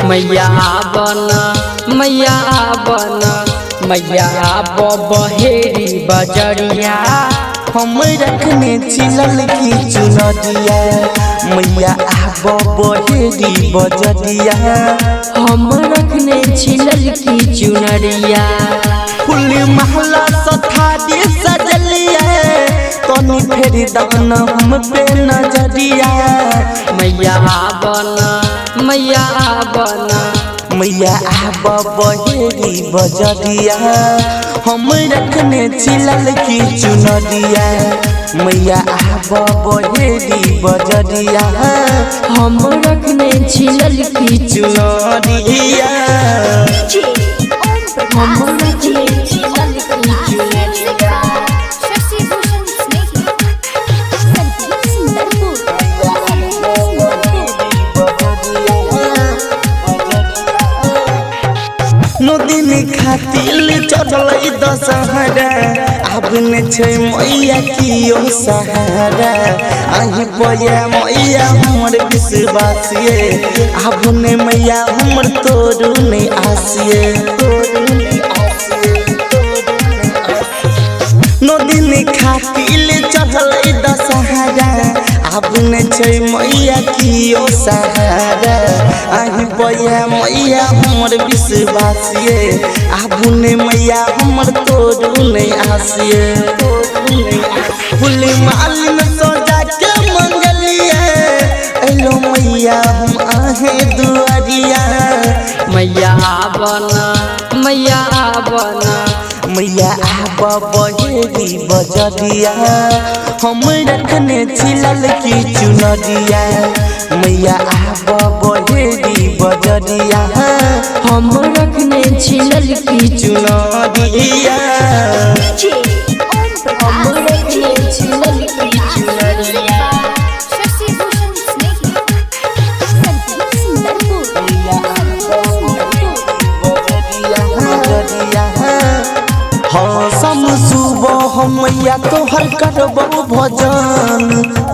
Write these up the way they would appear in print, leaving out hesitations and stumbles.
मैया बन मैया बन मैया बहेरी बजरिया हम रखने चिलल की चुनरिया मैया बहेरी बजरिया हम रखने चिलल की चुनरिया फूल महला सथारी सजलिया तनी फेरी दान हम पे नजरिया मैया बन मैया बहेरी बजरिया हम रखने चिलल की चुनरिया मैया बहेरी बजरिया हम रखने चिलल की चुनरिया हम रखने चिलल की चुनरिया नदीन खातिल चढ़ल दशहरा अब न छै मैया कियो सहारा अही पया मैया हमर विश्वासिए अब न मैया हमर तोरू नहीं आसिए नदीन खातिल चढ़ल दशहरा अब न छै मैया कियो सहारा अही पया मैया हमर विश्वासिए अब न मैया हमर तोरू नहीं आसिए फूल मालिन सजा के मंगलिए एलो मैया हम आहे दुआरिया मैया बन मैया बहेरी बजरिया हम रखने चिलल की चुनरिया मैया बहेरी बजरिया हम रखने चिलल की चुनरिया हम रखने चिलल की चुनरिया सुबह मैया तोहर करबो भजन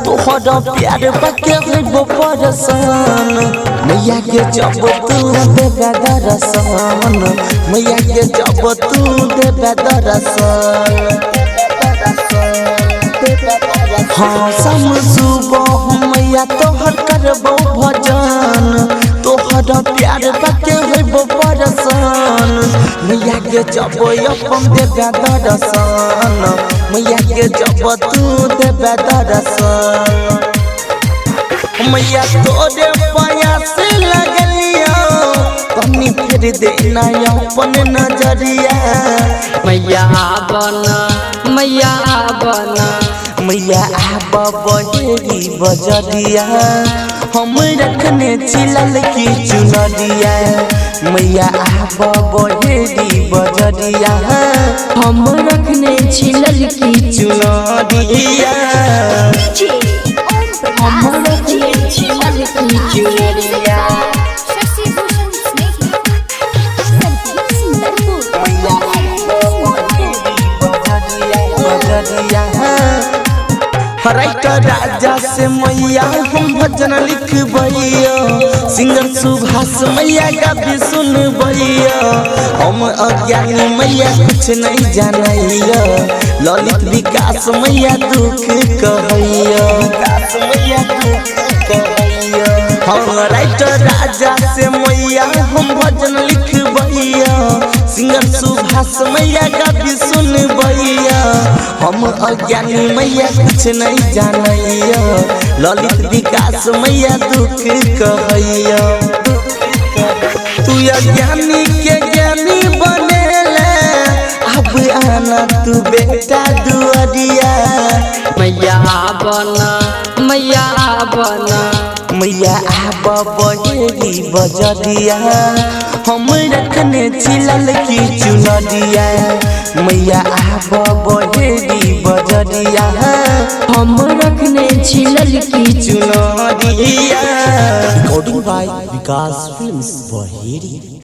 तोहर प्यार पके होबो परसन मैया के जब तू देबे दर्शन मैया के जब तू देबे दर्शन हाँ सम सुबह मैया तोहर करबो भजन तोहर प्यार पके होबो परसन मैया के जब अपन देबे दर्शन मैया के जब तू देबे दर्शन मैया तोरे पाया से लगलिया तनी फिर देना अपन नजरिया मैया बन बहेरी बजरिया हम रखने चिलल की चुनरिया मैया बहेरी बजरिया हम रखने चिलल की चुनरिया हम रखने चिलल की चुनरिया राइटर राजा से मैया हम भजन लिखबैया सिंगर सुभाष मैया का भी सुनबैया हम अज्ञानी मैया कुछ नहीं जानैया ललित विकास मैया दुख कहैया हम राइटर राजा से मैया हम भजन लिखबैया सिंगर सुभाष मैया का भी सुनबैया हम अज्ञानी मैया कुछ नहीं जानैया ललित विकास मैया दुख कहैया तू अज्ञानी के ज्ञानी बनेले अब आना तू बेटा दुआरिया मैया बन बहेरी बजरिया हम रखने चिलल की चुनरिया मैया बहेरी बजरिया हम रखने चिलल की चुनरिया recording by Vikas films Baheri.